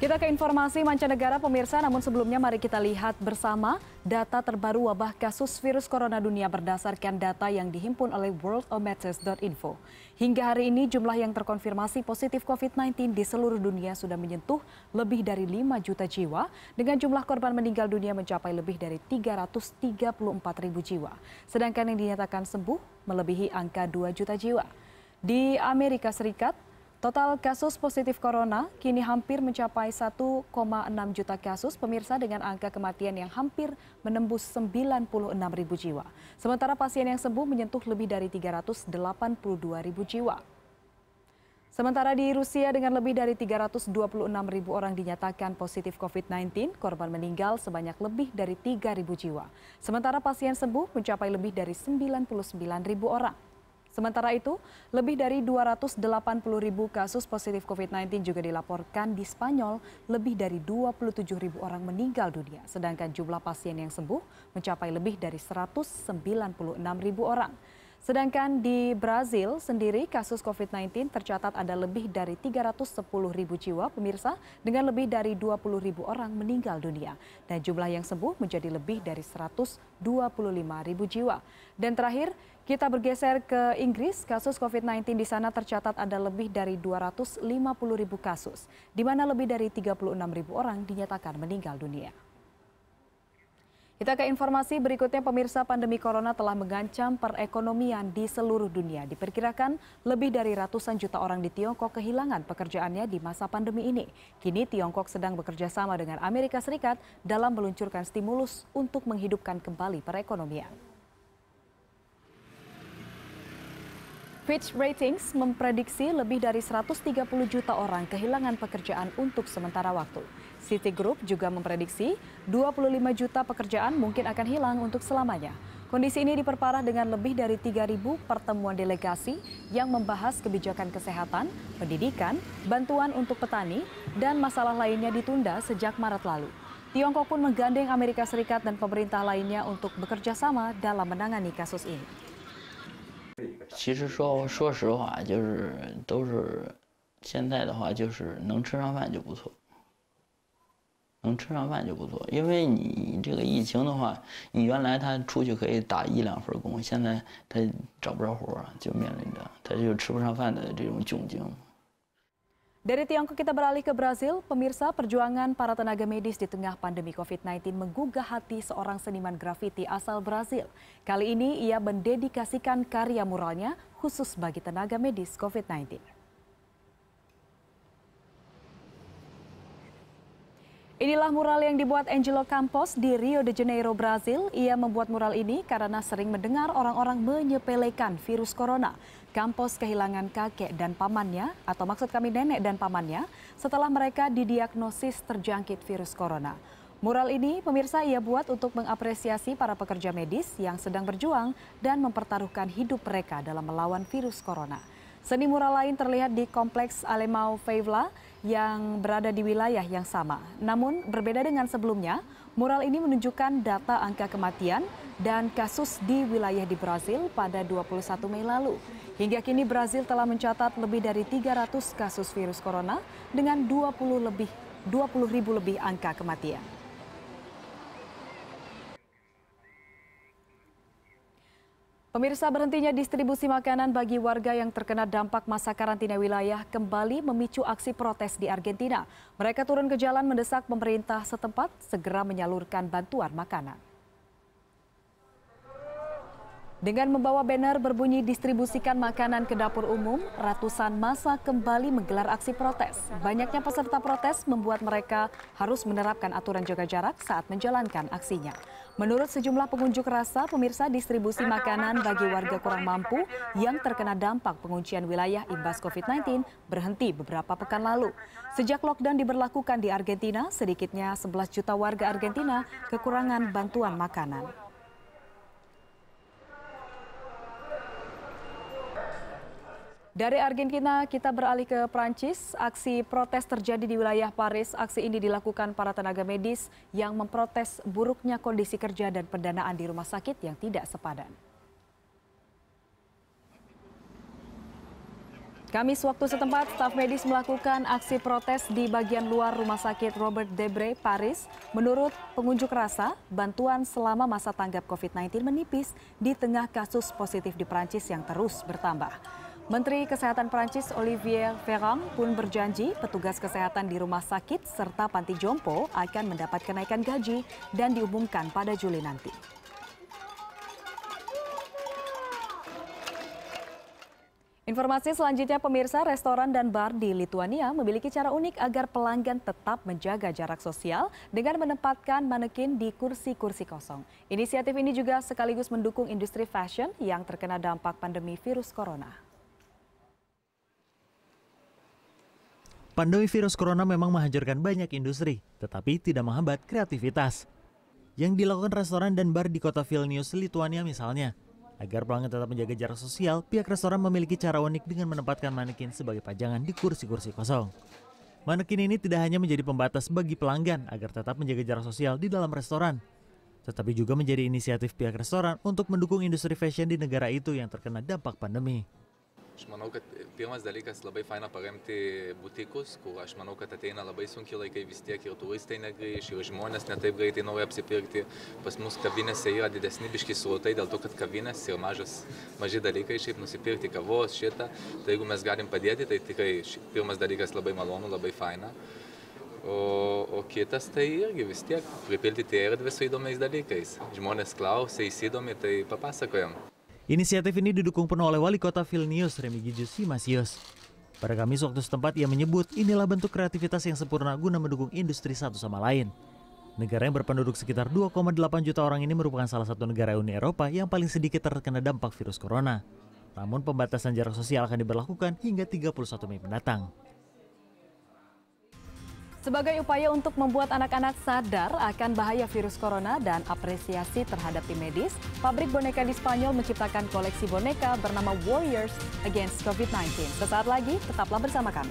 Kita ke informasi mancanegara pemirsa, namun sebelumnya mari kita lihat bersama data terbaru wabah kasus virus corona dunia berdasarkan data yang dihimpun oleh worldometers.info. Hingga hari ini jumlah yang terkonfirmasi positif COVID-19 di seluruh dunia sudah menyentuh lebih dari 5 juta jiwa dengan jumlah korban meninggal dunia mencapai lebih dari 334 ribu jiwa. Sedangkan yang dinyatakan sembuh melebihi angka 2 juta jiwa. Di Amerika Serikat, total kasus positif corona kini hampir mencapai 1,6 juta kasus pemirsa dengan angka kematian yang hampir menembus 96 ribu jiwa. Sementara pasien yang sembuh menyentuh lebih dari 382 ribu jiwa. Sementara di Rusia dengan lebih dari 326 ribu orang dinyatakan positif COVID-19, korban meninggal sebanyak lebih dari 3 ribu jiwa. Sementara pasien sembuh mencapai lebih dari 99 ribu orang. Sementara itu, lebih dari 280 ribu kasus positif COVID-19 juga dilaporkan di Spanyol, lebih dari 27 ribu orang meninggal dunia, sedangkan jumlah pasien yang sembuh mencapai lebih dari 196 ribu orang. Sedangkan di Brazil sendiri kasus COVID-19 tercatat ada lebih dari 310 ribu jiwa pemirsa dengan lebih dari 20 ribu orang meninggal dunia. Dan jumlah yang sembuh menjadi lebih dari 125 ribu jiwa. Dan terakhir kita bergeser ke Inggris, kasus COVID-19 di sana tercatat ada lebih dari 250 ribu kasus, di mana lebih dari 36 ribu orang dinyatakan meninggal dunia. Kita ke informasi berikutnya pemirsa, pandemi corona telah mengancam perekonomian di seluruh dunia. Diperkirakan lebih dari ratusan juta orang di Tiongkok kehilangan pekerjaannya di masa pandemi ini. Kini Tiongkok sedang bekerja sama dengan Amerika Serikat dalam meluncurkan stimulus untuk menghidupkan kembali perekonomian. Fitch Ratings memprediksi lebih dari 130 juta orang kehilangan pekerjaan untuk sementara waktu. Citigroup juga memprediksi 25 juta pekerjaan mungkin akan hilang untuk selamanya. Kondisi ini diperparah dengan lebih dari 3.000 pertemuan delegasi yang membahas kebijakan kesehatan, pendidikan, bantuan untuk petani, dan masalah lainnya ditunda sejak Maret lalu. Tiongkok pun menggandeng Amerika Serikat dan pemerintah lainnya untuk bekerja sama dalam menangani kasus ini. 其实说实话，都是现在的话，就是能吃上饭就不错，能吃上饭就不错。因为你这个疫情的话，你原来他出去可以打1、2份工，现在他找不着活啊，就面临着他就吃不上饭的这种窘境。 Dari Tiongkok kita beralih ke Brazil, pemirsa, perjuangan para tenaga medis di tengah pandemi COVID-19 menggugah hati seorang seniman grafiti asal Brazil. Kali ini ia mendedikasikan karya muralnya khusus bagi tenaga medis COVID-19. Inilah mural yang dibuat Angelo Campos di Rio de Janeiro, Brazil. Ia membuat mural ini karena sering mendengar orang-orang menyepelekan virus corona. Campos kehilangan kakek dan pamannya, atau maksud kami nenek dan pamannya, setelah mereka didiagnosis terjangkit virus corona. Mural ini pemirsa ia buat untuk mengapresiasi para pekerja medis yang sedang berjuang dan mempertaruhkan hidup mereka dalam melawan virus corona. Seni mural lain terlihat di Kompleks Alemão Favela yang berada di wilayah yang sama. Namun berbeda dengan sebelumnya, mural ini menunjukkan data angka kematian dan kasus di wilayah di Brazil pada 21 Mei lalu. Hingga kini Brazil telah mencatat lebih dari 300 kasus virus corona dengan 20 ribu lebih angka kematian. Pemirsa, berhentinya distribusi makanan bagi warga yang terkena dampak masa karantina wilayah kembali memicu aksi protes di Argentina. Mereka turun ke jalan mendesak pemerintah setempat segera menyalurkan bantuan makanan. Dengan membawa banner berbunyi distribusikan makanan ke dapur umum, ratusan massa kembali menggelar aksi protes. Banyaknya peserta protes membuat mereka harus menerapkan aturan jaga jarak saat menjalankan aksinya. Menurut sejumlah pengunjuk rasa, pemirsa, distribusi makanan bagi warga kurang mampu yang terkena dampak penguncian wilayah imbas COVID-19 berhenti beberapa pekan lalu. Sejak lockdown diberlakukan di Argentina, sedikitnya 11 juta warga Argentina kekurangan bantuan makanan. Dari Argentina kita beralih ke Prancis. Aksi protes terjadi di wilayah Paris. Aksi ini dilakukan para tenaga medis yang memprotes buruknya kondisi kerja dan pendanaan di rumah sakit yang tidak sepadan. Kamis waktu setempat, staf medis melakukan aksi protes di bagian luar Rumah Sakit Robert Debré, Paris. Menurut pengunjuk rasa, bantuan selama masa tanggap COVID-19 menipis di tengah kasus positif di Prancis yang terus bertambah. Menteri Kesehatan Prancis Olivier Véran pun berjanji petugas kesehatan di rumah sakit serta panti jompo akan mendapat kenaikan gaji dan diumumkan pada Juli nanti. Informasi selanjutnya, pemirsa, restoran dan bar di Lituania memiliki cara unik agar pelanggan tetap menjaga jarak sosial dengan menempatkan manekin di kursi-kursi kosong. Inisiatif ini juga sekaligus mendukung industri fashion yang terkena dampak pandemi virus corona. Pandemi virus corona memang menghancurkan banyak industri, tetapi tidak menghambat kreativitas. Yang dilakukan restoran dan bar di kota Vilnius, Lituania misalnya. Agar pelanggan tetap menjaga jarak sosial, pihak restoran memiliki cara unik dengan menempatkan manekin sebagai pajangan di kursi-kursi kosong. Manekin ini tidak hanya menjadi pembatas bagi pelanggan agar tetap menjaga jarak sosial di dalam restoran, tetapi juga menjadi inisiatif pihak restoran untuk mendukung industri fashion di negara itu yang terkena dampak pandemi. Aš manau, kad pirmas dalykas labai faina paremti butikus, kur aš manau, kad ateina labai sunkiai laikai vis tiek ir turistai negrįš, ir žmonės netaip greitai nori apsipirkti. Pas mus kavinėse yra didesni biški srautai, dėl to, kad kavinės ir maži dalykai šiaip nusipirkti kavos šitą. Tai jeigu mes galim padėti, tai tikrai pirmas dalykas labai malonu, labai faina. O kitas tai irgi vis tiek pripildyti erdvę su įdomiais dalykais. Žmonės klausia, įsidomi, tai papasakojam. Inisiatif ini didukung penuh oleh Wali Kota Vilnius, Remigijus Simasios. Pada Kamis waktu setempat ia menyebut inilah bentuk kreativitas yang sempurna guna mendukung industri satu sama lain. Negara yang berpenduduk sekitar 2,8 juta orang ini merupakan salah satu negara Uni Eropa yang paling sedikit terkena dampak virus corona. Namun pembatasan jarak sosial akan diberlakukan hingga 31 Mei mendatang. Sebagai upaya untuk membuat anak-anak sadar akan bahaya virus corona dan apresiasi terhadap tim medis, pabrik boneka di Spanyol menciptakan koleksi boneka bernama Warriors Against COVID-19. Sesaat lagi, tetaplah bersama kami.